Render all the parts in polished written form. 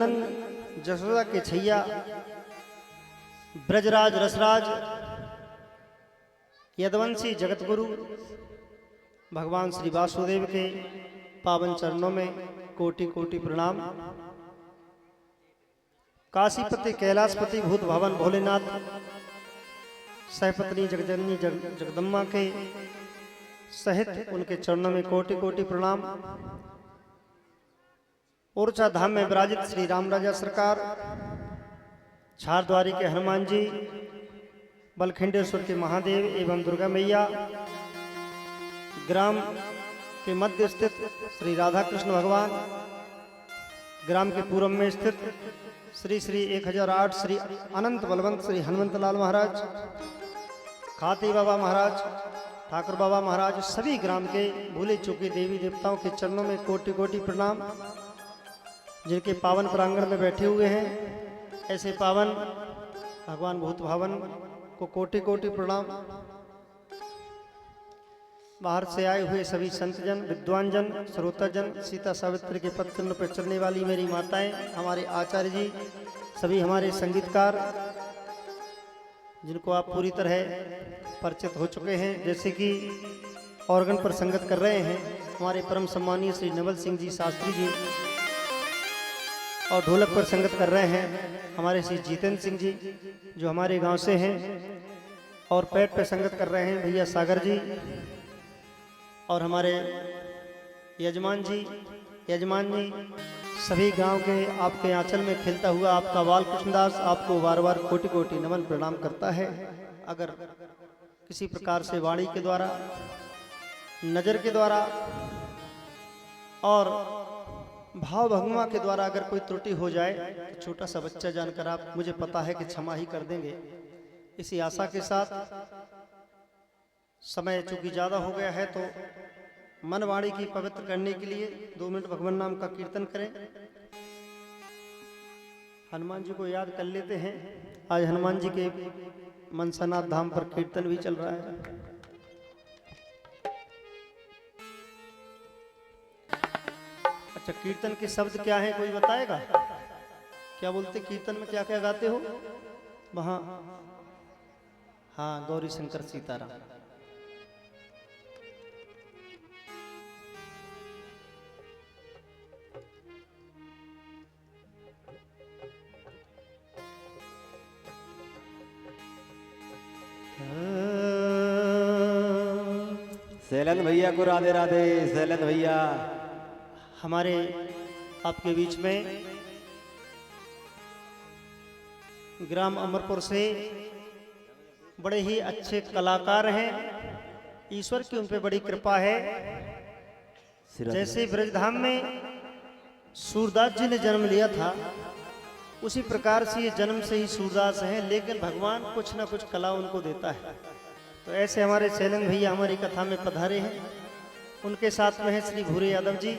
जसोदा के छैया ब्रजराज रसराज यदवंशी जगतगुरु भगवान श्री वासुदेव के पावन चरणों में कोटि कोटि प्रणाम। काशीपति कैलाशपति भूत भवन भोलेनाथ सहपत्नी जगजननी जगदम्बा के सहित उनके चरणों में कोटि कोटि प्रणाम। ओरछा धाम में विराजित श्री राम राजा सरकार, छारद्वारी के हनुमान जी, बलखंडेश्वर के महादेव एवं दुर्गा मैया, ग्राम के मध्य स्थित श्री राधा कृष्ण भगवान, ग्राम के पूर्व में स्थित श्री श्री 1008 श्री अनंत बलवंत श्री हनुमंत लाल महाराज, खाती बाबा महाराज, ठाकुर बाबा महाराज, सभी ग्राम के भूले चूके देवी देवताओं के चरणों में कोटि कोटि प्रणाम। जिनके पावन प्रांगण में बैठे हुए हैं ऐसे पावन भगवान भूत भावन को कोटि कोटि प्रणाम। बाहर से आए हुए सभी संतजन, विद्वान जन, श्रोताजन, सीता सावित्री के पथ चिन्ह पर चलने वाली मेरी माताएं, हमारे आचार्य जी, सभी हमारे संगीतकार जिनको आप पूरी तरह परिचित हो चुके हैं, जैसे कि ऑर्गन पर संगत कर रहे हैं हमारे परम सम्मानीय श्री नवल सिंह जी शास्त्री जी, और ढोलक पर संगत कर रहे हैं हमारे श्री जितेंद्र सिंह जी जो हमारे गांव से हैं, और पैट पे संगत कर रहे हैं भैया सागर जी, और हमारे यजमान जी सभी गांव के आपके आंचल में खिलता हुआ आपका बाल कृष्णदास आपको बार बार कोटि कोटि नमन प्रणाम करता है। अगर किसी प्रकार से वाणी के द्वारा, नज़र के द्वारा और भाव भंगमा के द्वारा अगर कोई त्रुटि हो जाए तो छोटा सा बच्चा जानकर आप मुझे पता है कि क्षमा ही कर देंगे। इसी आशा के साथ समय चूंकि ज़्यादा हो गया है तो मन वाणी की पवित्र करने के लिए 2 मिनट भगवान नाम का कीर्तन करें। हनुमान जी को याद कर लेते हैं। आज हनुमान जी के मनसानाथ धाम पर कीर्तन भी चल रहा है। अच्छा, कीर्तन के शब्द क्या हैं कोई बताएगा? क्या बोलते कीर्तन में, क्या क्या गाते हो वहां? हाँ, गौरी शंकर सीताराम। शैलन भैया को राधे राधे। शैलन भैया हमारे आपके बीच में ग्राम अमरपुर से बड़े ही अच्छे कलाकार हैं। ईश्वर की उन पे बड़ी कृपा है। जैसे ब्रजधाम में सूरदास जी ने जन्म लिया था उसी प्रकार से ये जन्म से ही सूरदास हैं, लेकिन भगवान कुछ ना कुछ कला उनको देता है। तो ऐसे हमारे शैलन भैया हमारी कथा में पधारे हैं। उनके साथ में है श्री भूरे यादव जी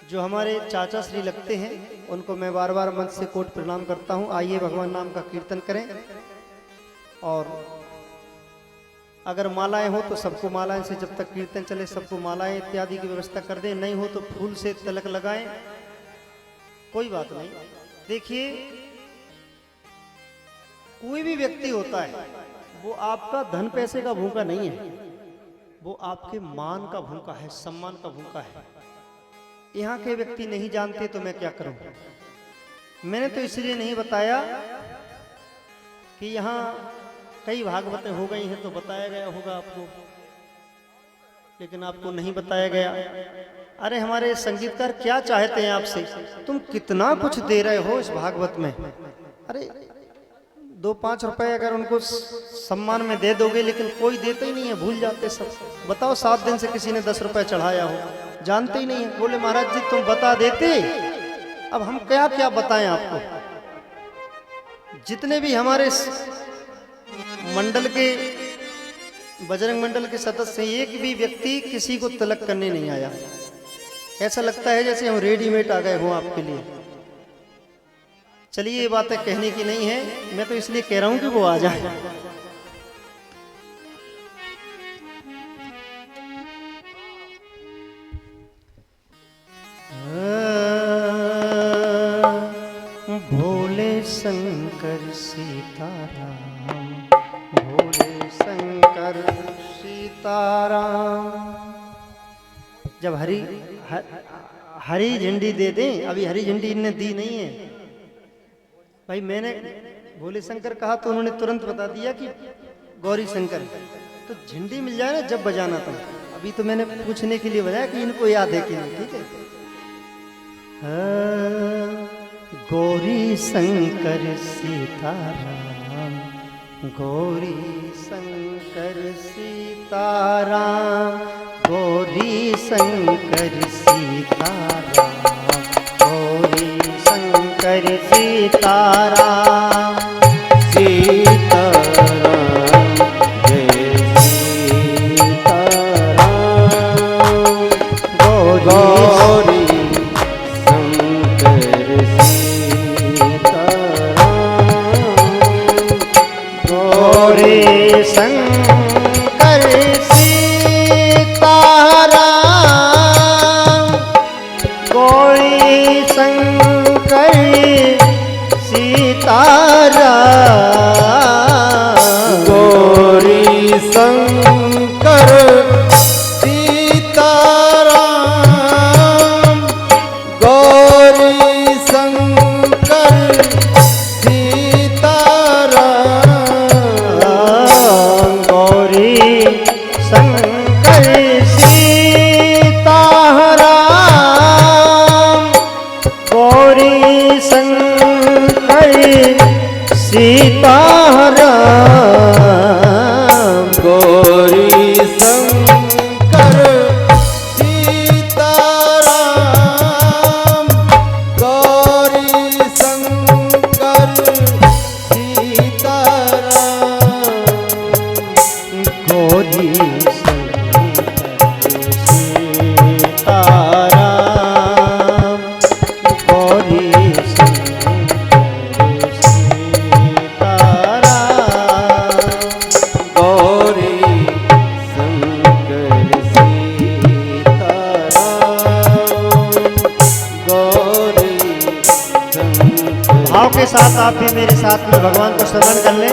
जो हमारे चाचा श्री लगते हैं, उनको मैं बार बार मंच से कोट प्रणाम करता हूं। आइए भगवान नाम का कीर्तन करें, और अगर मालाएं हो तो सबको मालाएं से, जब तक कीर्तन चले सबको मालाएं इत्यादि की व्यवस्था कर दें, नहीं हो तो फूल से तिलक लगाएं, कोई बात नहीं। देखिए, कोई भी व्यक्ति होता है वो आपका धन पैसे का भूखा नहीं है, वो आपके मान का भूखा है, सम्मान का भूखा है। यहाँ के व्यक्ति नहीं जानते तो मैं क्या करूं। मैंने तो इसलिए नहीं बताया कि यहाँ कई भागवतें हो गई हैं तो बताया गया होगा आपको, लेकिन आपको नहीं बताया गया। अरे हमारे संगीतकार क्या चाहते हैं आपसे? तुम कितना कुछ दे रहे हो इस भागवत में। अरे 2-5 रुपए अगर उनको सम्मान में दे दोगे, लेकिन कोई देते ही नहीं है, भूल जाते सब। बताओ 7 दिन से किसी ने 10 रुपए चढ़ाया हो, जानते ही नहीं है। बोले महाराज जी तुम बता देते, अब हम क्या क्या बताएं आपको। जितने भी हमारे मंडल के, बजरंग मंडल के सदस्य, एक भी व्यक्ति किसी को तिलक करने नहीं आया। ऐसा लगता है जैसे हम रेडीमेड आ गए हों आपके लिए। चलिए, ये बातें कहने की नहीं है, मैं तो इसलिए कह रहा हूं कि वो आ जाए। भोले शंकर सीताराम, भोले शंकर सीताराम। जब हरी झंडी दे दें, अभी हरी झंडी इनने दी नहीं है भाई। मैंने भोले शंकर कहा तो उन्होंने तुरंत बता दिया कि गौरी शंकर। तो झंडी मिल जाए ना जब बजाना तुम। अभी तो मैंने पूछने के लिए बजाया कि इनको याद है कि नहीं। ठीक है। गौरी शंकर सीताराम, गौरी शंकर सीताराम, गौरी शंकर सीताराम, गौरी शंकर सीताराम, सीताराम जय सीताराम, गौरी शंकर सीताराम, गौरी शंकर सीताराम, गौरी शंकर सीताराम, गौरी शंकर सीताराम, गौरी शंकर सीताराम, गौरी शंकर सीताराम, गौरी शंकर सीताराम, गौरी शंकर सीताराम, गौरी शंकर सीताराम, गौरी शंकर सीताराम, गौरी शंकर सीताराम, गौरी शंकर सीताराम, गौरी शंकर। भाव के साथ आप भी मेरे साथ में भगवान को स्मरण कर लें।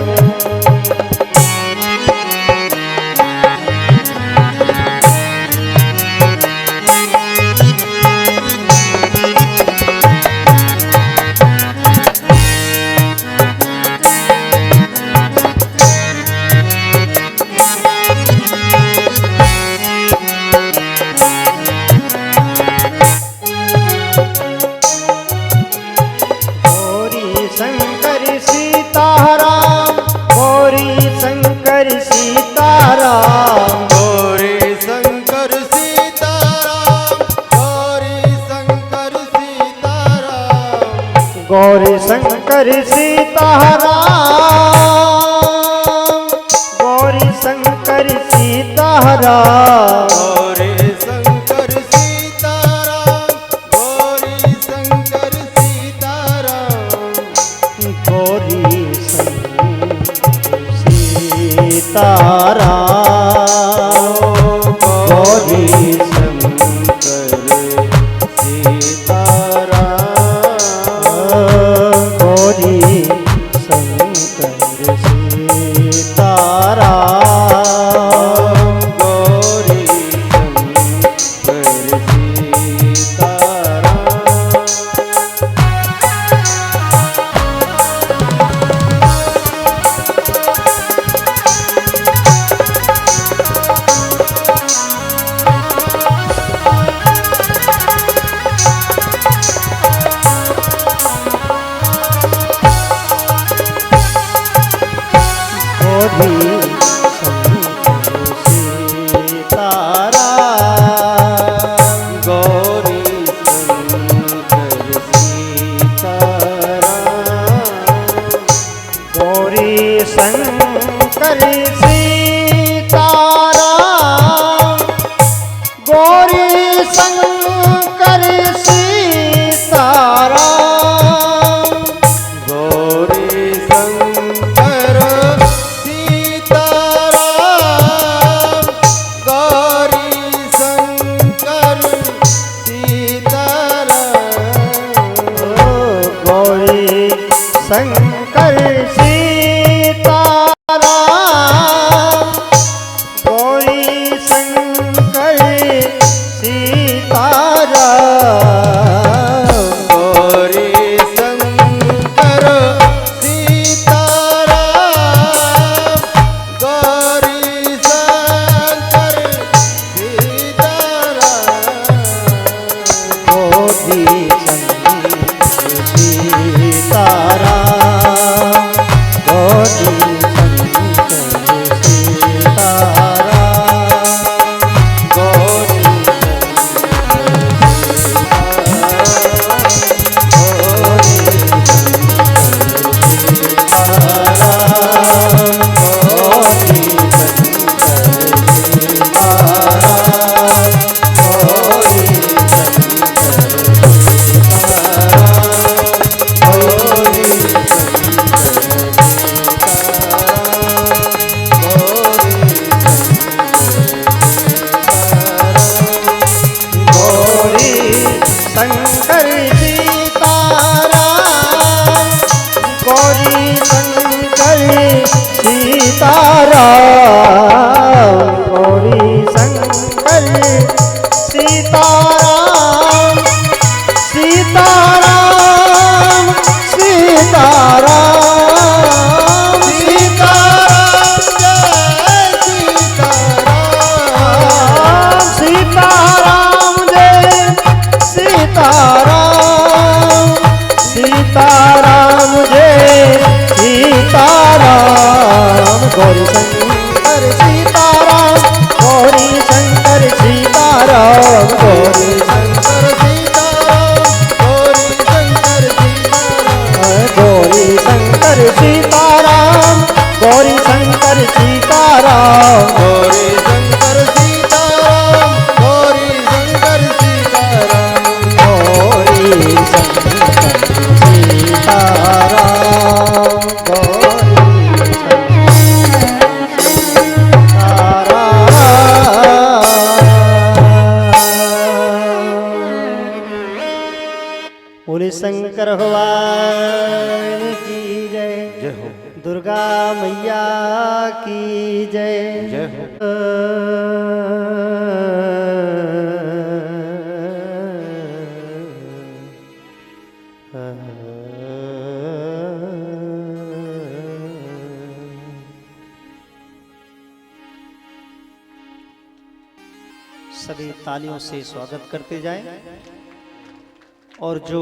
गौरी शंकर सीताराम, गौरी शंकर सीताराम, गौरी शंकर सीताराम, गौरी शंकर सीताराम, गौरी शंकर सीताराम, गौरी शंकर सीताराम, गौरी शंकर सीताराम, गौरी शंकर सीताराम, गौरी शंकर सीताराम, गौरी शंकर सीताराम, गौरी शंकर सीताराम, गौरी शंकर सीताराम, गौरी शंकर सीताराम, गौरी शंकर सीताराम, गौरी शंकर सीताराम, गौरी शंकर सीताराम, गौरी शंकर सीताराम, गौरी शंकर सीताराम गौरी शंकर सीताराम गौरी शंकर सीताराम गौरी शंकर सीताराम गौरी शंकर सीताराम गौरी शंकर सीताराम गौरी गौरी शंकर सीताराम गौरी शंकर सीताराम गौरी शंकर सीताराम गौरी शंकर सीताराम गौरी शंकर सीताराम गौरी शंकर सीताराम गौरी शंकर सीताराम गौरी शंकर सीताराम बोले शंकर भगवान की जय जय हो दुर्गा मैया की जय जय हो सभी तालियों से स्वागत करते जाएं और जो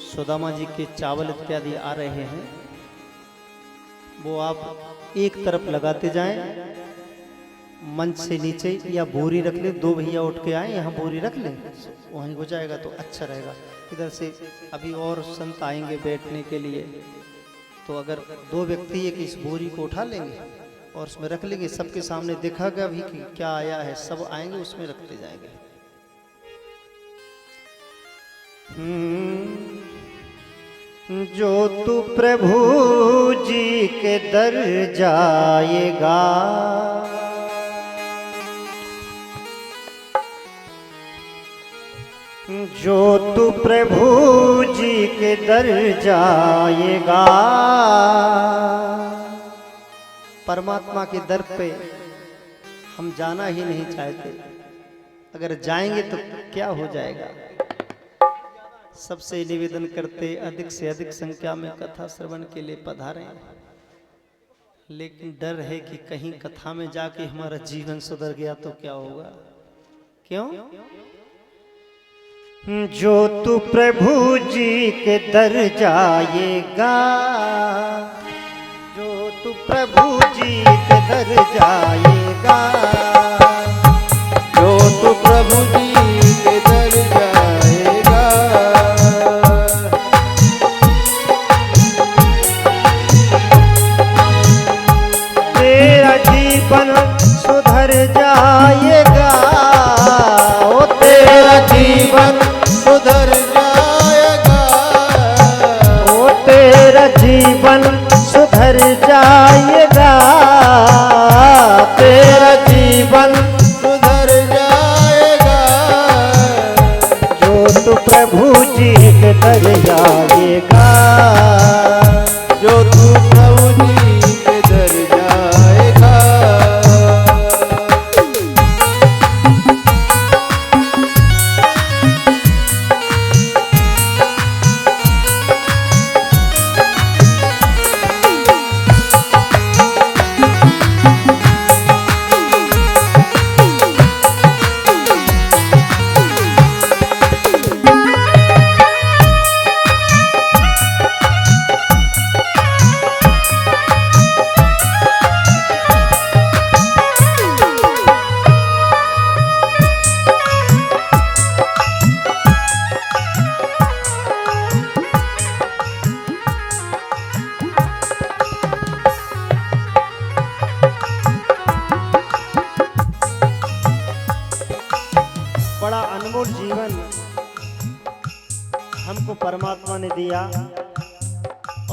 सुदामा जी के चावल इत्यादि आ रहे हैं वो आप एक तरफ लगाते जाएं, मंच से नीचे या बोरी रख ले। दो भैया उठ के आए, यहाँ बोरी रख लें, वहीं हो जाएगा तो अच्छा रहेगा। इधर से अभी और संत आएंगे बैठने के लिए, तो अगर दो व्यक्ति एक इस बोरी को उठा लेंगे और उसमें रख लेंगे, सबके सामने दिखागा भी कि क्या आया है, सब आएंगे उसमें रखते जाएंगे। जो तू प्रभु जी के दर जाएगा, जो तू प्रभु जी के दर जाएगा, परमात्मा के दर पे हम जाना ही नहीं चाहते, अगर जाएंगे तो क्या हो जाएगा। सबसे निवेदन करते अधिक से अधिक संख्या में कथा श्रवण के लिए पधारें, लेकिन डर है कि कहीं कथा में जाके हमारा जीवन सुधर गया तो क्या होगा। क्यों? जो तू प्रभु जी के दर जाएगा, जो तू प्रभु जी के दर जाएगा, जो तू प्रभु जी के दर जाएगा, तेरा जीवन सुधर जाएगा, ओ तेरा जीवन सुधर जाएगा, ओ तेरा जीवन सुधर जाएगा, तेरा जीवन सुधर जाएगा, जो तू प्रभु जी के दर जाएगा,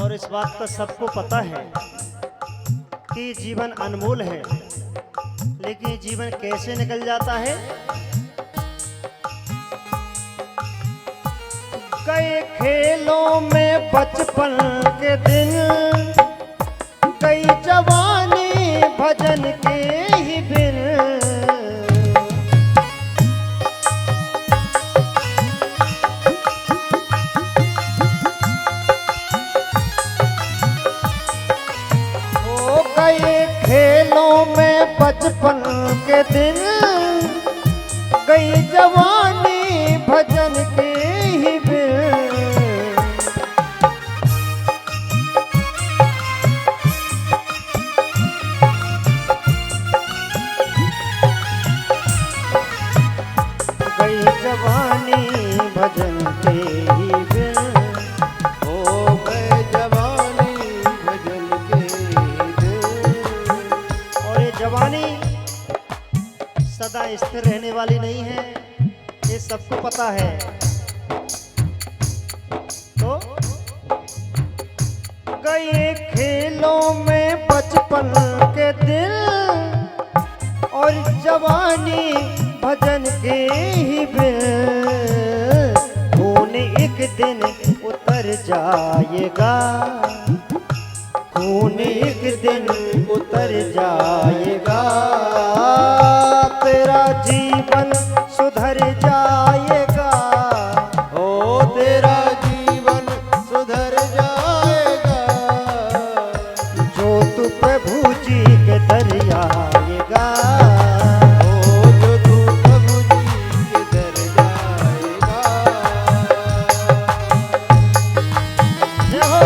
और इस बात का सबको पता है कि जीवन अनमोल है, लेकिन ये जीवन कैसे निकल जाता है। कई खेलों में बचपन के दिन, कई जवानी भजन के ही बिन। हो गए खेलों में बचपन के दिन, कई जवानी भजन के ही बिन। गई जवानी भजन के ही बिन। हो गए जवानी भजन के दिन। और ये जवानी सदा स्थिर रहने वाली नहीं है, ये सबको पता है। तो गए खेलों में बचपन के दिन, और जवानी भजन के ही बिन। खून एक दिन उतर जाएगा, खून एक दिन उतर जाएगा। तेरा जीवन सुधर जाएगा, हो तेरा जीवन सुधर जाएगा। जो तू प्रभु जी के दर आएगा। हो जो तू प्रभु जी के दर जाएगा। जय हो।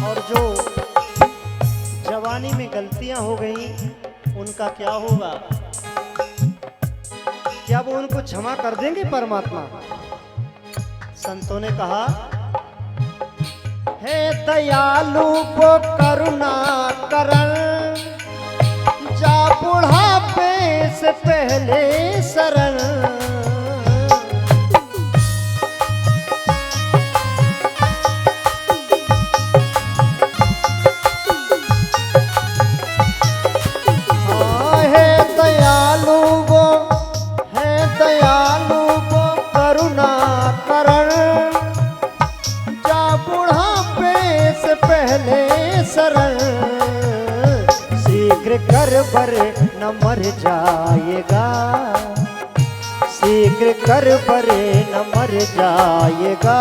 और जो जवानी में गलतियां हो गई, उनका क्या होगा? क्या वो उनको क्षमा कर देंगे परमात्मा? संतों ने कहा, हे दयालु वो करुणा करन, जा बुढ़ापे से पहले शरण। करुणा करण, जा बुढ़ापे से पहले शरण। शीघ्र कर बर न मर जाएगा, शीघ्र कर बर न मर जाएगा।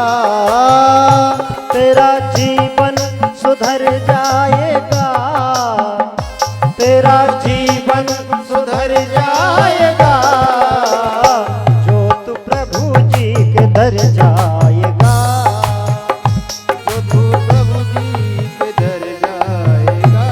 तेरा जीवन सुधर जाएगा, तेरा जीवन सुधर जाएगा। जो तू प्रभु जी के दर जाएगा, जो तू प्रभु जी के दर जाएगा।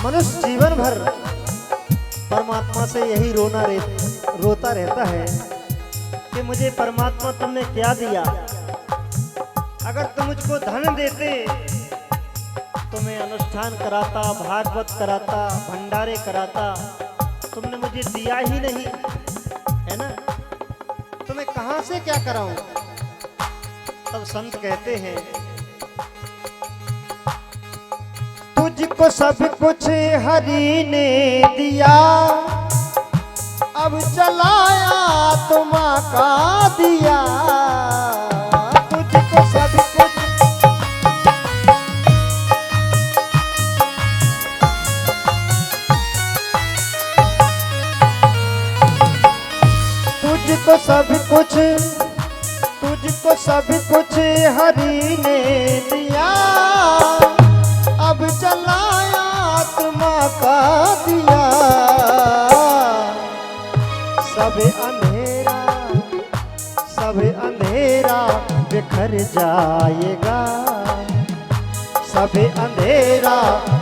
मनुष्य जीवन भर परमात्मा से यही रोता रहता है कि मुझे परमात्मा तुमने क्या दिया। अगर तुम मुझको धन देते तो मैं अनुष्ठान कराता, भागवत कराता, भंडारे कराता। तुमने मुझे दिया ही नहीं, है ना। से क्या कराऊं? तब संत कहते हैं, तुझको सब कुछ हरि ने दिया, अब चलाया तो माँ का दिया। तुझको सब कुछ, तुझको सब कुछ, तुझको सब कुछ हरि ने दिया, अब चलाया तुम का दिया। सब अंधेरा, सब अंधेरा बिखर जाएगा, सब अंधेरा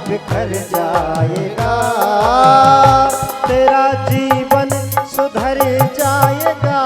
बिखर जाएगा, तेरा जीवन सुधर जाएगा।